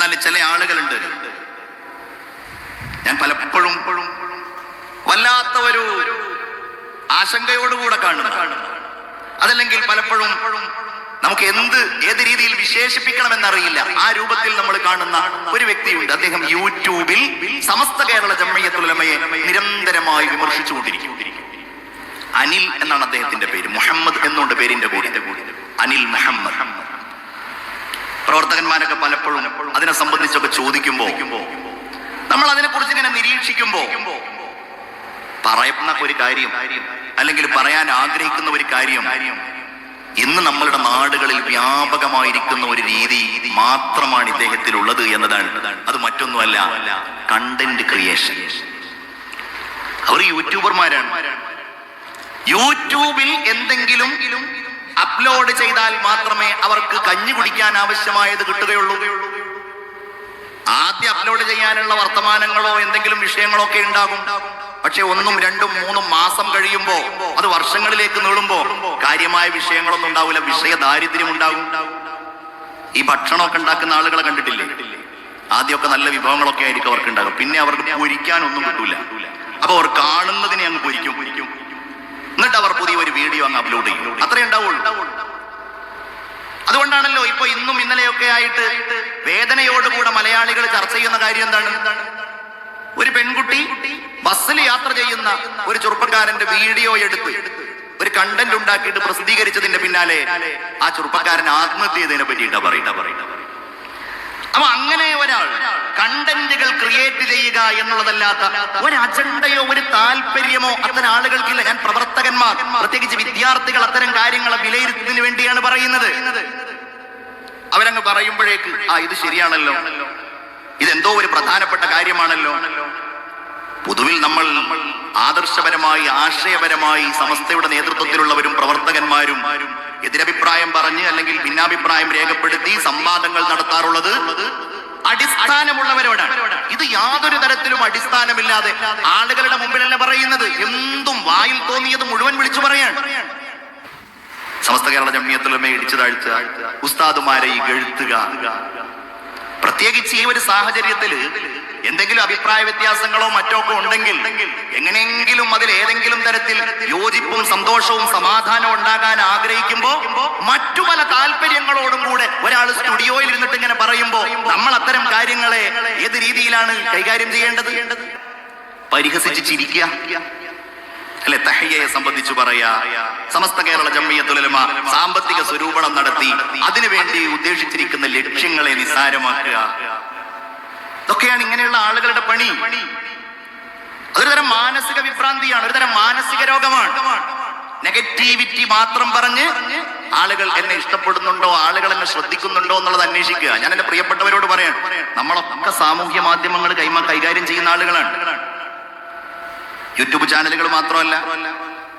എന്നാൽ ചില ആളുകളുണ്ട്, ഞാൻ പലപ്പോഴും വല്ലാത്ത ഒരു ആശങ്കയോടുകൂടെ കാണുന്നു. അതല്ലെങ്കിൽ പലപ്പോഴും നമുക്ക് ഏത് രീതിയിൽ വിശേഷിപ്പിക്കണമെന്നറിയില്ല. ആ രൂപത്തിൽ നമ്മൾ കാണുന്ന ഒരു വ്യക്തിയുണ്ട്. അദ്ദേഹം യൂട്യൂബിൽ സമസ്ത കേരള ജംഇയ്യത്തുൽ ഉലമയെ നിരന്തരമായി വിമർശിച്ചുകൊണ്ടിരിക്കും. അനിൽ എന്നാണ് അദ്ദേഹത്തിന്റെ പേര്. മുഹമ്മദ് എന്നുണ്ട് പേരിന്റെ കൂടെ, അനിൽ മുഹമ്മദ്. പ്രവർത്തകന്മാരൊക്കെ പലപ്പോഴും അതിനെ സംബന്ധിച്ചൊക്കെ ചോദിക്കുമ്പോ, നമ്മൾ അതിനെക്കുറിച്ച് ഇങ്ങനെ നിരീക്ഷിക്കുമ്പോ പറയുന്ന ഒരു കാര്യം, അല്ലെങ്കിൽ പറയാൻ ആഗ്രഹിക്കുന്ന ഒരു കാര്യം, ഇന്ന് നമ്മളുടെ നാടുകളിൽ വ്യാപകമായിരിക്കുന്ന ഒരു രീതി മാത്രമാണ് ഇദ്ദേഹത്തിലുള്ളത് എന്നതാണ്. അത് മറ്റൊന്നുമല്ല, കണ്ടന്റ് ക്രിയേഷൻ. അവർ യൂട്യൂബർമാരാണ്. യൂട്യൂബിൽ എന്തെങ്കിലും അപ്ലോഡ് ചെയ്താൽ മാത്രമേ അവർക്ക് കഞ്ഞി കുടിക്കാൻ ആവശ്യമായത് കിട്ടുകയുള്ളൂ. ആദ്യം അപ്ലോഡ് ചെയ്യാനുള്ള വർത്തമാനങ്ങളോ എന്തെങ്കിലും വിഷയങ്ങളോ ഒക്കെ ഉണ്ടാകും. പക്ഷെ 1, 2, 3 മാസം കഴിയുമ്പോ, അത് വർഷങ്ങളിലേക്ക് നീളുമ്പോ കാര്യമായ വിഷയങ്ങളൊന്നും ഉണ്ടാവില്ല. വിഷയ ദാരിദ്ര്യം ഉണ്ടാകും. ഈ ഭക്ഷണമൊക്കെ ഉണ്ടാക്കുന്ന ആളുകളെ കണ്ടിട്ടില്ലേ? ആദ്യമൊക്കെ നല്ല വിഭവങ്ങളൊക്കെ ആയിരിക്കും അവർക്ക് ഉണ്ടാകും. പിന്നെ അവർക്ക് പൊരിക്കാനൊന്നും കിട്ടൂല. അപ്പൊ അവർ കാണുന്നതിനെ അങ്ങ് പൊരിക്കും. എന്നിട്ട് അവർ പുതിയൊരു വീഡിയോ അങ്ങ് അപ്ലോഡ് ചെയ്യും. അത്രേ ഉണ്ടാവുള്ളൂ. അതുകൊണ്ടാണല്ലോ ഇപ്പൊ ഇന്നും ഇന്നലെയൊക്കെ ആയിട്ട് വേദനയോടുകൂടെ മലയാളികൾ ചർച്ച ചെയ്യുന്ന കാര്യം എന്താണ്? ഒരു പെൺകുട്ടി ബസ്സിൽ യാത്ര ചെയ്യുന്ന ഒരു ചെറുപ്പക്കാരന്റെ വീഡിയോ എടുത്ത് ഒരു കണ്ടന്റ് ഉണ്ടാക്കിയിട്ട് പ്രസിദ്ധീകരിച്ചതിന്റെ പിന്നാലെ ആ ചെറുപ്പക്കാരൻ ആത്മഹത്യ ചെയ്തതിനെ പറ്റിയിട്ടാ പറയുന്നത്. അപ്പൊ അങ്ങനെ ഒരാൾ കണ്ടന്റുകൾ ക്രിയേറ്റ് ചെയ്യുക എന്നുള്ളതല്ലാത്ത ഒരു അജണ്ടയോ ഒരു താല്പര്യമോ അത്തരം ആളുകൾക്കില്ല. ഞാൻ പ്രവർത്തകന്മാർ, പ്രത്യേകിച്ച് വിദ്യാർത്ഥികൾ, അത്തരം കാര്യങ്ങളെ വിലയിരുത്തുന്നതിന് വേണ്ടിയാണ് പറയുന്നത്. അവരങ്ങ് പറയുമ്പോഴേക്ക് ഇത് ശരിയാണല്ലോ, ഇതെന്തോ ഒരു പ്രധാനപ്പെട്ട കാര്യമാണല്ലോ. പൊതുവിൽ നമ്മൾ ആദർശപരമായി, ആശയപരമായി സമസ്തയുടെ നേതൃത്വത്തിലുള്ളവരും പ്രവർത്തകന്മാരും എതിരഭിപ്രായം പറഞ്ഞ് അല്ലെങ്കിൽ ഭിന്നാഭിപ്രായം രേഖപ്പെടുത്തി സംവാദങ്ങൾ നടത്താറുള്ളത് അടിസ്ഥാനമുള്ളവരോടാണ്. ഇത് യാതൊരു തരത്തിലും അടിസ്ഥാനമില്ലാതെ ആളുകളുടെ മുമ്പിലല്ല പറയുന്നത്. എന്തും വായിൽ തോന്നിയത് മുഴുവൻ വിളിച്ചു പറയാൻ. സമസ്ത കേരള ജംഇയ്യത്തുൽ ഉലമയെ ഇടിച്ചു താഴ്ത്തുക, ഉസ്താദുമാരെ ഇകഴ്ത്തുക, പ്രത്യേകിച്ച് ഈ ഒരു സാഹചര്യത്തിൽ എന്തെങ്കിലും അഭിപ്രായ വ്യത്യാസങ്ങളോ മറ്റോ ഒക്കെ ഉണ്ടെങ്കിൽ എങ്ങനെയെങ്കിലും അതിൽ ഏതെങ്കിലും തരത്തിൽ യോജിപ്പും സന്തോഷവും സമാധാനവും ഉണ്ടാകാൻ ആഗ്രഹിക്കുമ്പോ മറ്റു പല താല്പര്യങ്ങളോടും കൂടെ ഒരാൾ സ്റ്റുഡിയോയിൽ ഇരുന്നിട്ട് ഇങ്ങനെ പറയുമ്പോ നമ്മൾ അത്തരം കാര്യങ്ങളെ ഏത് രീതിയിലാണ് കൈകാര്യം ചെയ്യേണ്ടത്? പരിഹസിച്ച് ചിരിക്കുക അല്ലെ? തഹയ്യയെ സംബന്ധിച്ച് പറയാ, സമസ്ത കേരള ജംഇയ്യത്തുൽ ഉലമ സാമ്പത്തിക സ്വരൂപണം നടത്തി അതിനുവേണ്ടി ഉദ്ദേശിച്ചിരിക്കുന്ന ലക്ഷ്യങ്ങളെ നിസ്സാരമാക്കുക. ഇതൊക്കെയാണ് ഇങ്ങനെയുള്ള ആളുകളുടെ പണി. അതൊരു തരം മാനസിക വിഭ്രാന്തിയാണ്, ഒരു തരം മാനസിക രോഗമാണ്. നെഗറ്റിവിറ്റി മാത്രം പറഞ്ഞ് ആളുകൾ എന്നെ ഇഷ്ടപ്പെടുന്നുണ്ടോ, ആളുകൾ എന്നെ ശ്രദ്ധിക്കുന്നുണ്ടോ എന്നുള്ളത് അന്വേഷിക്കുക. ഞാൻ എന്റെ പ്രിയപ്പെട്ടവരോട് പറയാം, നമ്മളൊക്കെ സാമൂഹ്യ മാധ്യമങ്ങൾ കൈകാര്യം ചെയ്യുന്ന ആളുകളാണ്. യൂട്യൂബ് ചാനലുകൾ മാത്രമല്ല,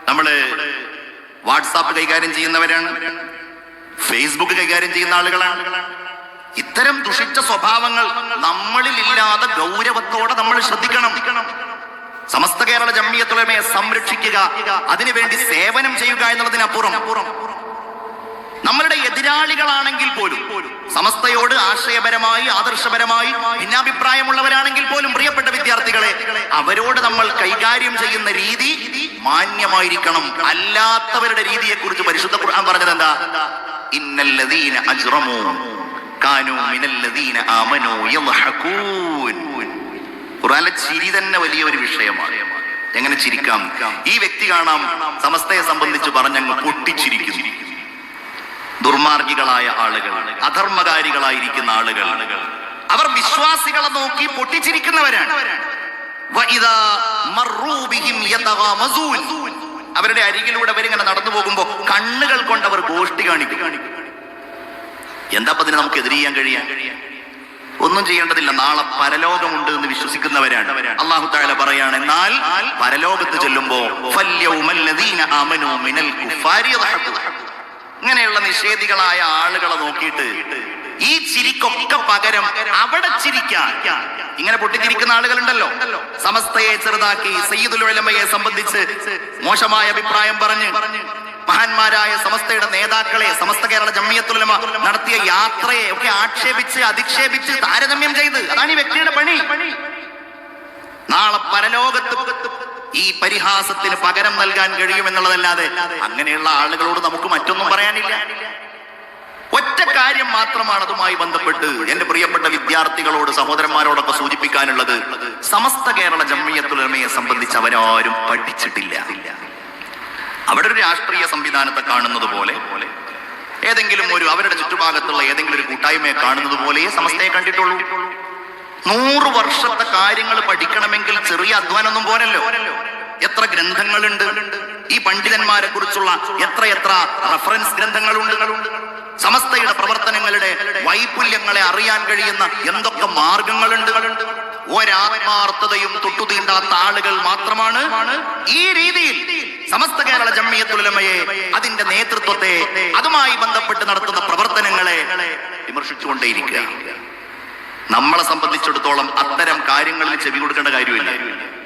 നമ്മള് വാട്സാപ്പ് കൈകാര്യം ചെയ്യുന്നവരാണ്, ഫേസ്ബുക്ക് കൈകാര്യം ചെയ്യുന്ന ആളുകളാണ്. ഇത്തരം ദുഷിച്ച സ്വഭാവങ്ങൾ നമ്മളിൽ ഇല്ലാതെ ഗൗരവത്തോടെ നമ്മൾ ശ്രദ്ധിക്കണം. സമസ്ത കേരള ജംഇയ്യത്തുൽ ഉലമയെ സംരക്ഷിക്കുക, അതിനുവേണ്ടി സേവനം ചെയ്യുക എന്നുള്ളതിനപ്പുറം നമ്മളുടെ എതിരാളികളാണെങ്കിൽ പോലും, സമസ്തയോട് ആശയപരമായി ആദർശപരമായി ഭിന്നാഭിപ്രായമുള്ളവരാണെങ്കിൽ പോലും, പ്രിയപ്പെട്ട വിദ്യാർത്ഥികളെ, അവരോട് നമ്മൾ കൈകാര്യം ചെയ്യുന്ന രീതി മാന്യമായിരിക്കണം. അല്ലാത്തവരുടെ രീതിയെ കുറിച്ച് പരിശുദ്ധ ഖുർആൻ പറഞ്ഞത് എന്താ? ഇന്നല്ലദീന അജ്റമൂ കാനൂ മിനല്ലദീന ആമനൂ യദ്ഹഖൂൻ. ഖുർആനിലെ ചിരി തന്നെ വലിയൊരു വിഷയമാണ്. എങ്ങനെ ചിരിക്കാം? ഈ വ്യക്തി കാണാം സമസ്തയെ സംബന്ധിച്ച് പറഞ്ഞങ്ങ് പൊട്ടിച്ചിരിക്കുന്നു. ദുർമാർഗികളായ ആളുകൾ, അധർമ്മകാരികളായിരിക്കുന്ന ആളുകൾ, അവർ വിശ്വാസികളെ നോക്കി പൊട്ടിച്ചിരിക്കുന്നവരാണ്. അവരുടെ അരികിലൂടെ അവരിങ്ങനെ നടന്നു പോകുമ്പോ കണ്ണുകൾ കൊണ്ട് അവർ ഗോഷ്ടി കാണിക്കും. എന്താ അതിന് നമുക്ക് എതിര് ചെയ്യാൻ കഴിയാൻ? ഒന്നും ചെയ്യേണ്ടതില്ല. നാളെ പരലോകമുണ്ട് എന്ന് വിശ്വസിക്കുന്നവരാണ്. അല്ലാഹു തആല പറയാണ്, എന്നാൽ പരലോകത്ത് ചെല്ലുമ്പോ ഇങ്ങനെയുള്ള നിഷേധികളായ ആളുകളെ നോക്കിയിട്ട് ഈ ചിരിക്കൊക്കെ പകരം അവിടെ ചിരിക്കാൻ ഇങ്ങനെ പൊട്ടിച്ചിരിക്കുന്ന ആളുകളുണ്ടല്ലോ. സമസ്തയെ ചെറുതാക്കി, സയ്യിദുൽ ഉലമയെ സംബന്ധിച്ച് മോശമായ അഭിപ്രായം പറഞ്ഞ് മഹാന്മാരായ സമസ്തയുടെ നേതാക്കളെ, സമസ്ത കേരള ജംഇയ്യത്തുൽ ഉലമ നടത്തിയ യാത്രയെ ഒക്കെ ആക്ഷേപിച്ച് അധിക്ഷേപിച്ച് താരതമ്യം ചെയ്ത്, അതാണ് ഈ വ്യക്തിയുടെ പണി. നാളെ പരലോകത്ത് ഈ പരിഹാസത്തിന് പകരം നൽകാൻ കഴിയുമെന്നുള്ളതല്ലാതെ അങ്ങനെയുള്ള ആളുകളോട് നമുക്ക് മറ്റൊന്നും പറയാനില്ല. ഒറ്റ കാര്യം മാത്രമാണ് അതുമായി ബന്ധപ്പെട്ട് എന്റെ പ്രിയപ്പെട്ട വിദ്യാർത്ഥികളോട്, സഹോദരന്മാരോടൊക്കെ സൂചിപ്പിക്കാനുള്ളത്. സമസ്ത കേരള ജംഇയ്യത്തുൽ ഉലമയെ സംബന്ധിച്ച് അവരാരും പഠിച്ചിട്ടില്ല. അവിടെ ഒരു രാഷ്ട്രീയ സംവിധാനത്തെ കാണുന്നത് പോലെ, ഏതെങ്കിലും ഒരു അവരുടെ ചുറ്റുഭാഗത്തുള്ള ഏതെങ്കിലും ഒരു കൂട്ടായ്മയെ കാണുന്നത് പോലെയേ സമസ്തയെ കണ്ടിട്ടുള്ളൂ. 100 വർഷത്തെ കാര്യങ്ങൾ പഠിക്കണമെങ്കിൽ ചെറിയ അധ്വാനമൊന്നും പോരല്ലോ. എത്ര ഗ്രന്ഥങ്ങളുണ്ട്, ഈ പണ്ഡിതന്മാരെ കുറിച്ചുള്ള എത്ര റഫറൻസ് ഗ്രന്ഥങ്ങളുണ്ട്. സമസ്തയുടെ പ്രവർത്തനങ്ങളുടെ വൈപുല്യങ്ങളെ അറിയാൻ കഴിയുന്ന എന്തൊക്കെ മാർഗങ്ങളുണ്ട്. ഒരാത്മാർത്ഥതയും തൊട്ടുതീണ്ടാത്ത ആളുകൾ മാത്രമാണ് ഈ രീതിയിൽ സമസ്ത കേരള ജംഇയ്യത്തുൽ ഉലമയെ, അതിന്റെ നേതൃത്വത്തെ, അതുമായി ബന്ധപ്പെട്ട് നടത്തുന്ന പ്രവർത്തനങ്ങളെ വിമർശിച്ചുകൊണ്ടേയിരിക്കുക. നമ്മളെ സംബന്ധിച്ചിടത്തോളം അത്തരം കാര്യങ്ങളിൽ ചെവി കൊടുക്കേണ്ട കാര്യമില്ല.